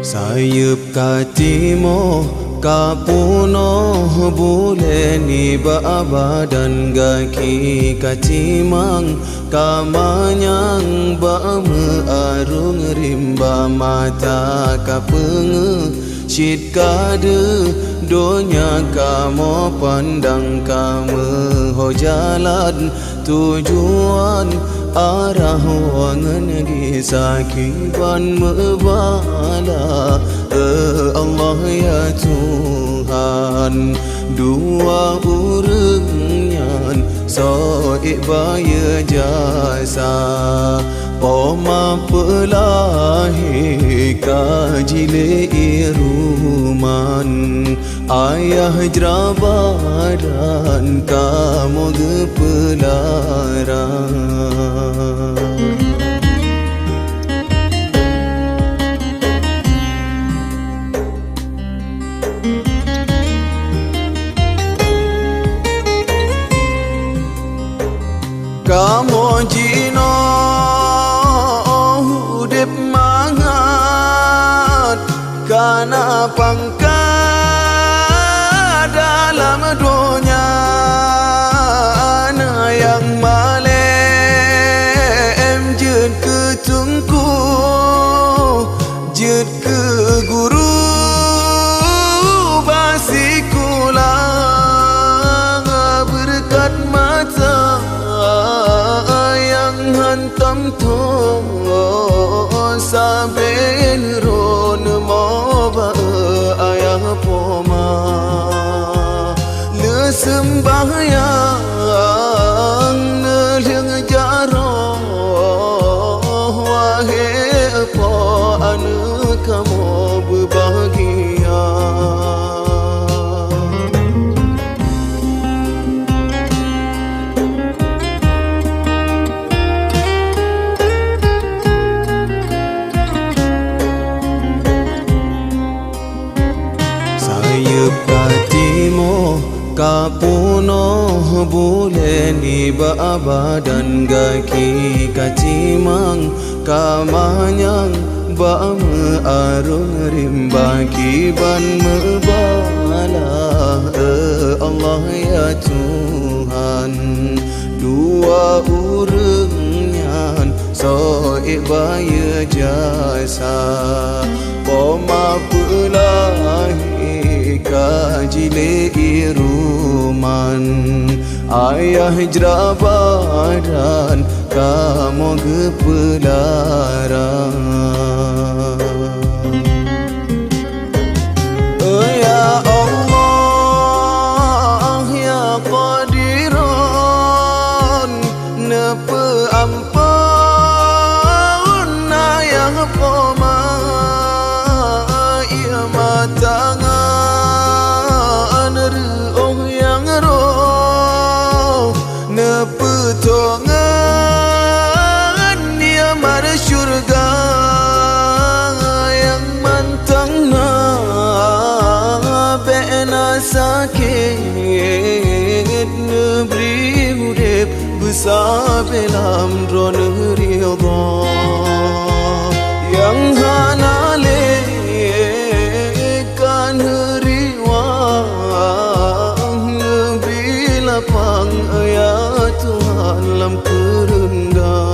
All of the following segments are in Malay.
Sayup katimo kapuno buleni badan gaki katimang kamanyang ba mearung rimba mata kapenge syid kade donya kamu pandang kamu ho jalan tujuan arah wangan gisakiban mebala Allah ya Tuhan dua urungnyan soik baya jasa Poma pelahi kajile iruman ayah jrabaran kamu gepelaran kamu jino hudip mangat kana pangkat dalam dunia na yang malem jed ke tungku jed ke guru basikulang berkat mata yang hantam tu saben ron moba ayah poma le sembahyang neleng jaro wahai po anu kamu berbahagia katimo kapuno buleni badan gaki katimang kamanyang ba mearung rimba kiban mebala Allah ya Tuhan dua urungnyan soik baya jasa poma pelahi kajile iruman ayah jrabaran kamu gepelaran ya Allah ya Qadiran nepe ampun ayah poma ia matangan ruh yang roh nepetongan dia mar syurga yang mantangna bena sakit nebri urip besabelam dron ridha yang hanale kan riwang nebri lapang ya Tuhan lam kerendah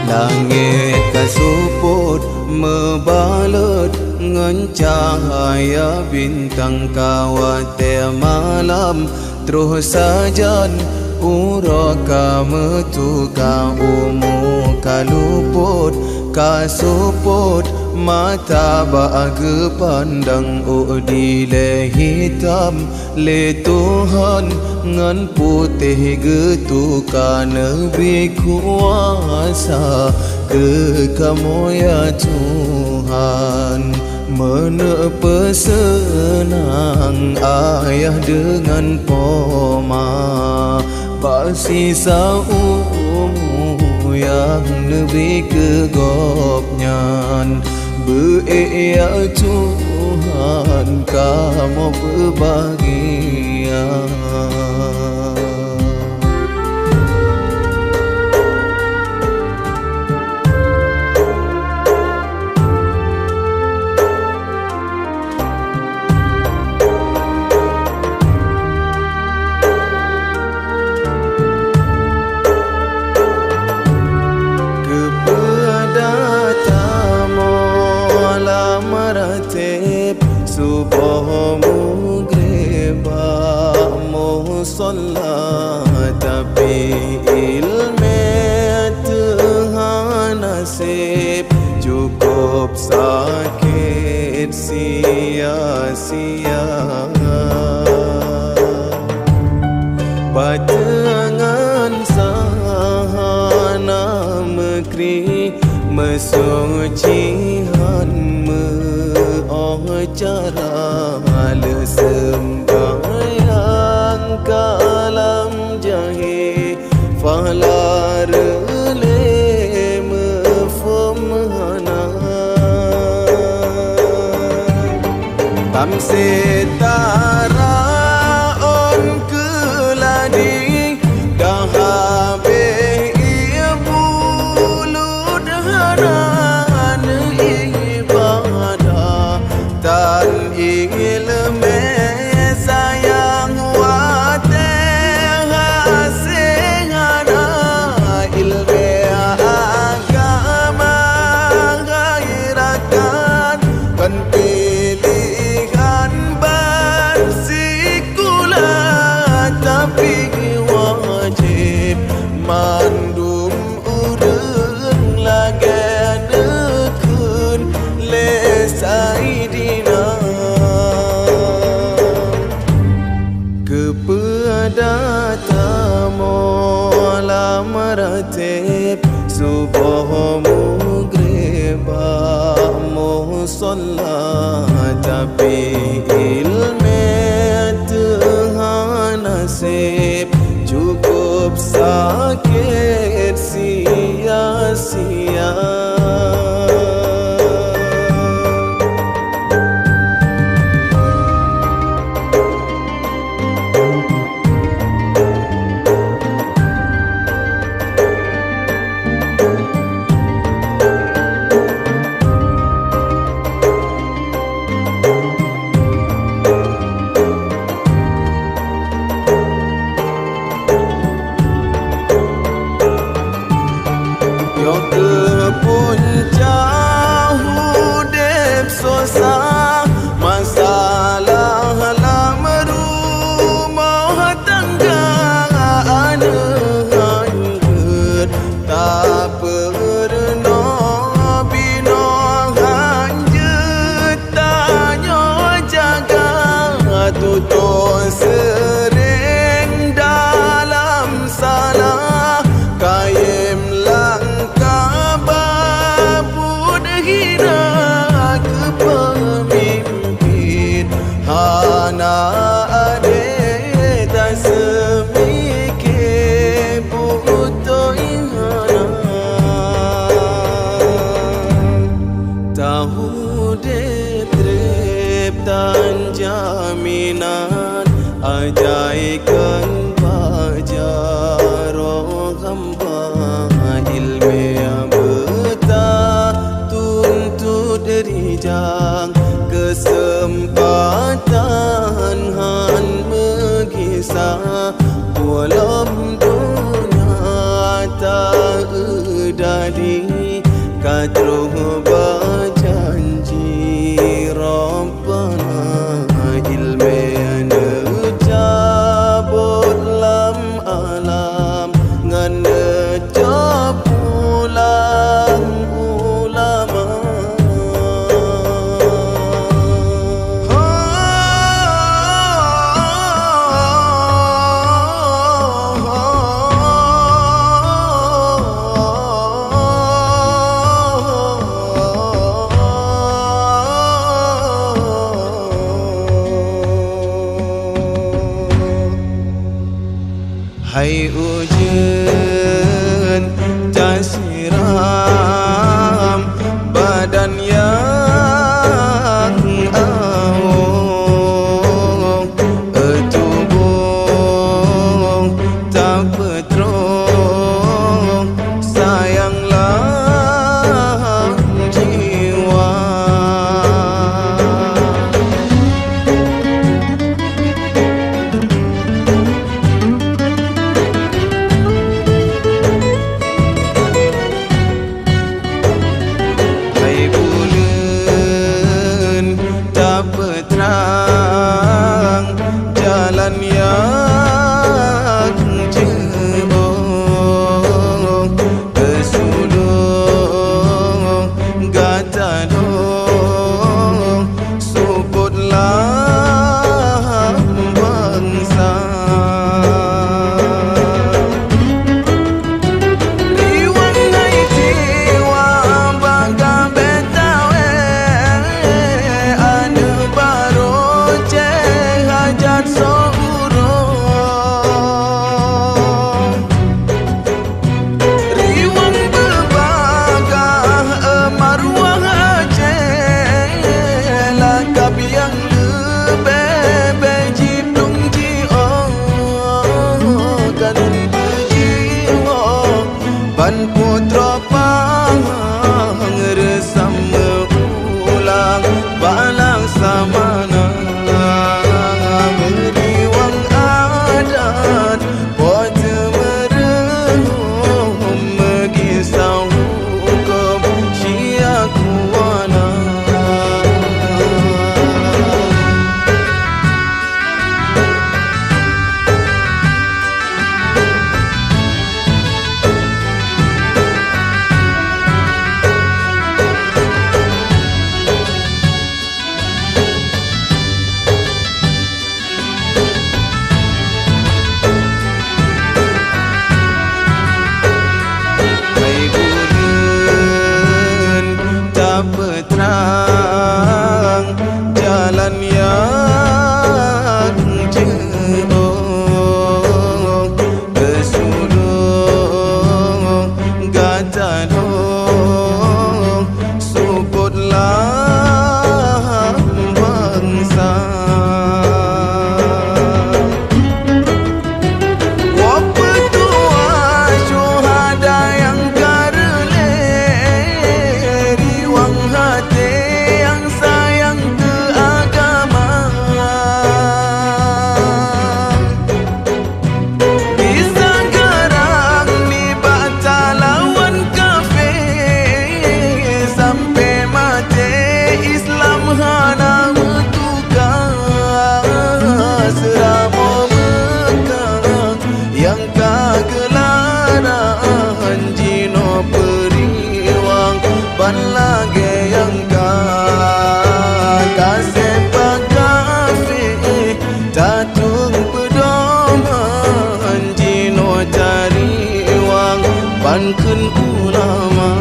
langit kasuput mebalut ngan cahaya bintang kawate malam terus sajan uraka metuka umu kaluput kasuput mata bahagia pandang udile hitam le Tuhan ngan putih getuka nabi kuasa ke kamu ya Tuhan menepe senang ayah dengan poma basisa umu yang lebih kegopnyan Ya Tuhan kamu berbahagia. Subuhmu greba musalla tapi ilmu Tuhan nasib cukup sakit sia-sia. Batangan sahana mekri mesucihan cara sembahyang kalam jahe falar le mefumhana tam setara on keladi dahabe ibu ludharan tan ilme sayang wate hasehana ilme agama gairakan kan pilihan bersikulah tapi wajib mandum urun lagan dekun lesai maratib subuhmu greba musalla tapi ilmu Tuhan nasib cukup sakit sia-sia. Puncak hudep susah masalah lam rumah tangga aneh tak pernah bina hanjut tanya jaga tutur sering dalam salah kayem langkah babud hina kepemimpin hana ade tak semikir butuh ihana tahu detrep dan jaminan ajaikan bajar hamba ilmu betah tuntut rijang kesempatan han mengisah walam dunia tak edadi katruh berjanji Rabbana ilmu cabut lam alam ngan pulang ulama hai ujian jasiram badan yang pandang jalan yang jauh ke sulung gajah dong sebutlah bangsa. Yang kagelaran jino periwang ban lage yang kasih pakafe tatung pedoman jino cari wang ban kun ulama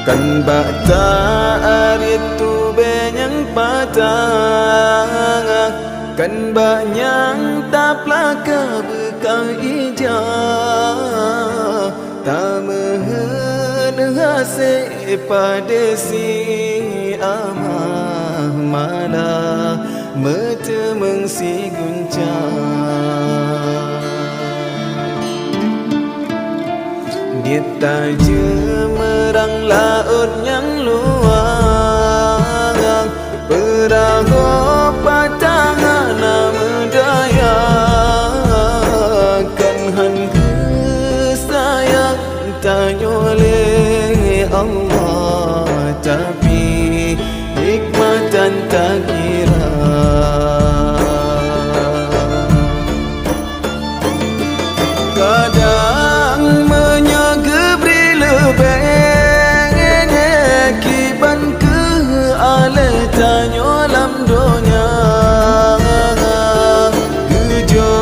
kan bata aritu benyang patang kan banyang taplaka bekang ija tamehen hase pada si amah mala metemeng si guncang Kita jemerang laut yang luang perahu patangan medaya kan han sayang tanya oleh Allah tapi hikmah dan tak kira kadang kiban ke ale tanyo lam donya gejo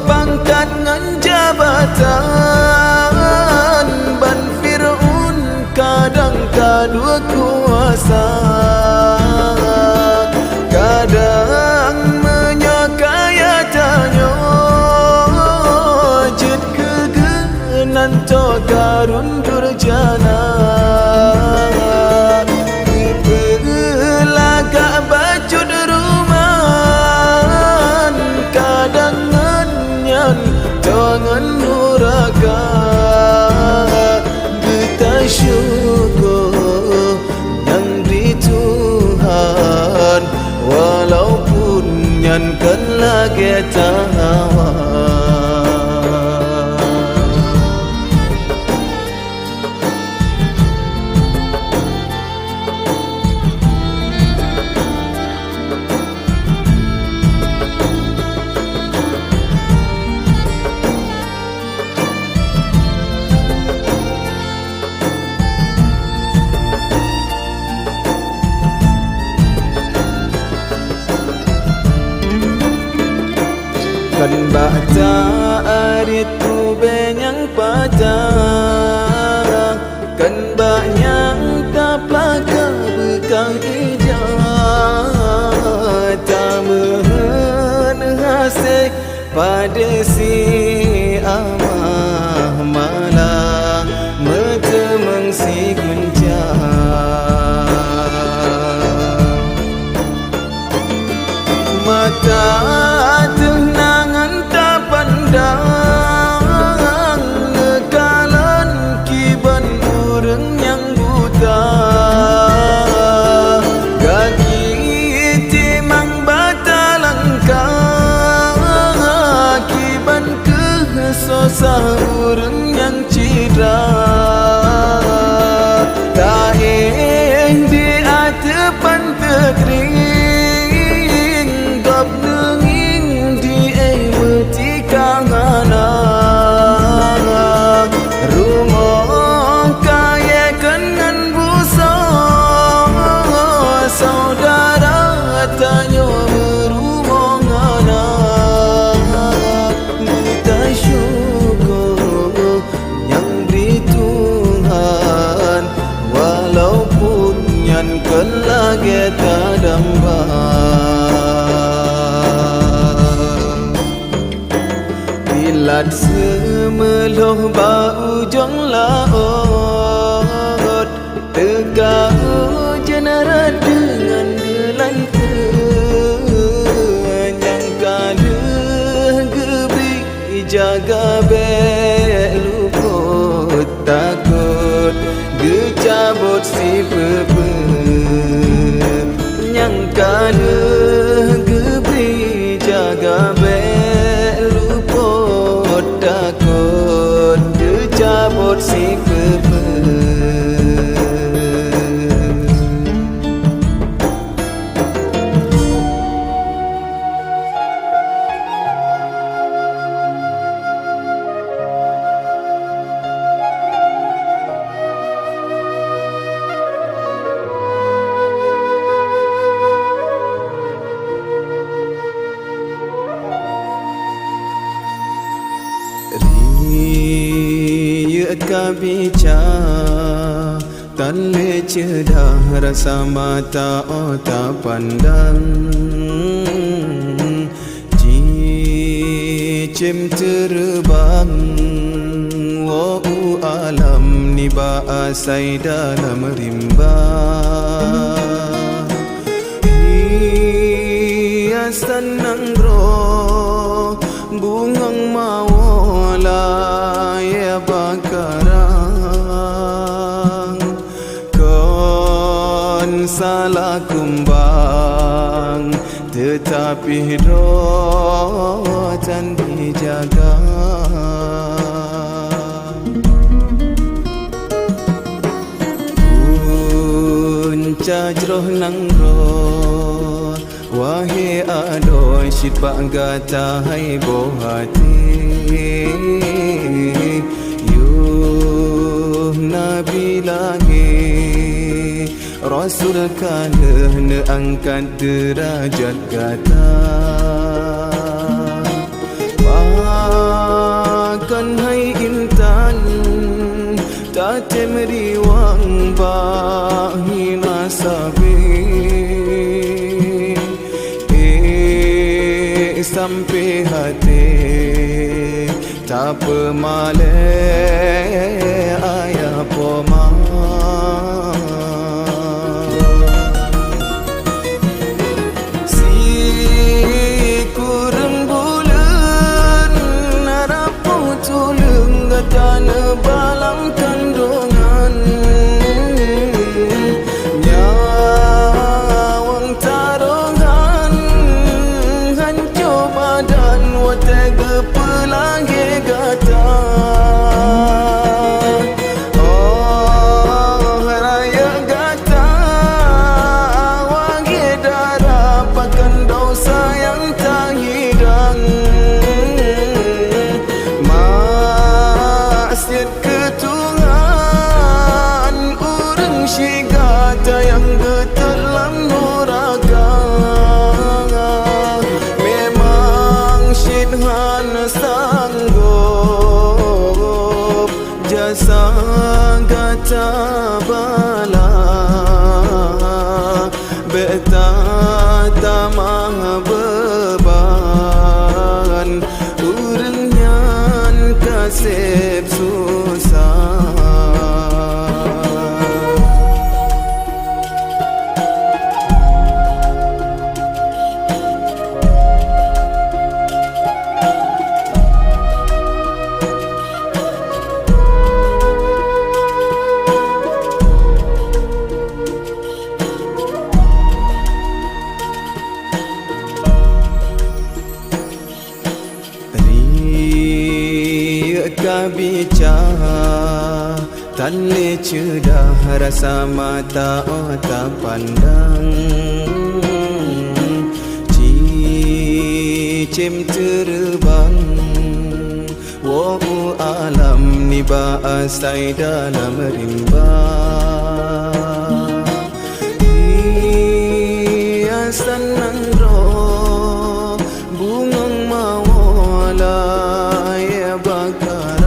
pangkat ngan jabatan ban fir'un kadang kadua kuasa kadang menyakaya tanyo jet kegenan to karun durjana pelagak baju deruman kadang ngenyan jangan nuraka kita syukur yang beri Tuhan walaupun yang kan lagi tahawan kan baca aritu benyang pada kan banyang taplaka bekang ija tamu pada si amah malang metemeng si guncang mata tenangan tak pandang ngekalan kiban urang yang buta kaki timang bata langkah kiban kesosah urang yang citra tak di atepan tekring gap nenging di meti kangana rumah kaya kengan busa saudara tanya berumah anak kita syukur yang beri Tuhan walaupun yang kelage tadambang bilat semeloh bau jong laot tegak jenarat dengan gelai yang kala gebi jaga beluput takut gecabut si pepe yang kala gebi jaga beluput takut gecabut si pepe Riat kabica tan le cedah rasa mata otak pandang cicim terbang wa'u alam ni ba'asai dalam rimba hiasan nanggro bungang mawala ya bakarang kon salah kumbang tetapi rotan dijaga punca jroh nangro wahai adoi syit bagata hai bohati yuh nabi lagi rasul kalah ne angkat derajat kata bahkan hai intan tak temeriwang bahi nasabi sampai hati tak pemale ayah poma si kurang bulan harapu tulung gatana balang kandungan nyawang tarongan dan watega pelangi gata oh raya gata wangi darah pakan dosa yang tak hidang maksiat ketuhan urang syigata yang getelam nuraka Syidhan sanggup jasa gata bala beta tamah beban nasib susah. Bicara tan le cedah rasa mata otak pandang cicim terbang wo alam ni baasai dalam rimba hiasan nangro bungang mawala ya bakar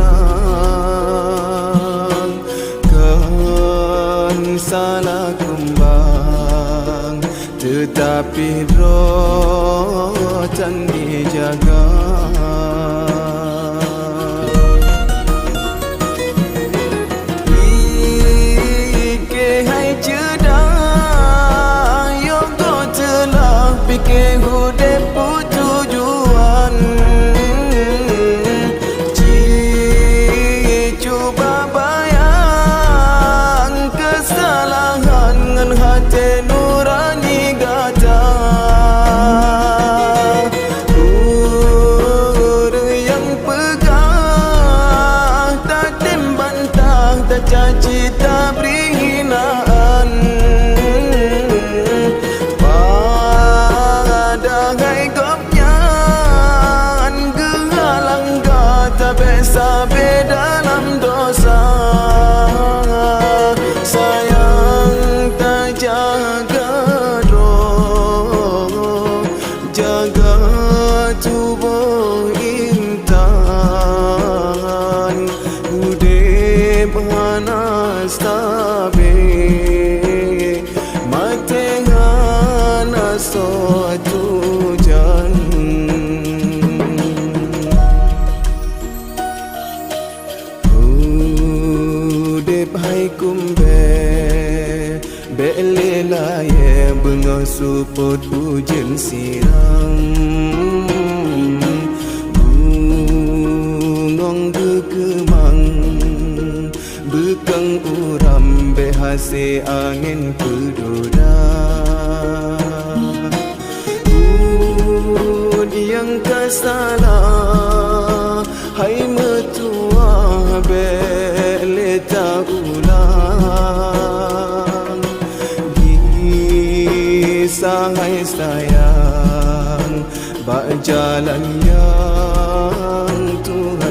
salah kembang tetapi roh tan dijaga. Fikir hai cedah yogo telah fikir hudep tujuan cuba hati nurani gata yang pegah tak timbantah tak caci tak beri hinaan pada gai gopnya gehalang gata biasa dalam dosa. Jaga roh, jaga tubuh intan, udep hanas tabe, mate hanas suatu jan. Udep hai kumbe belela ye bunga suput hujan siram bungong gekemang bekang uram behase angin pedoda yang kasalah hai metua beleta ulang sahai sayang bak jalan yang Tuhan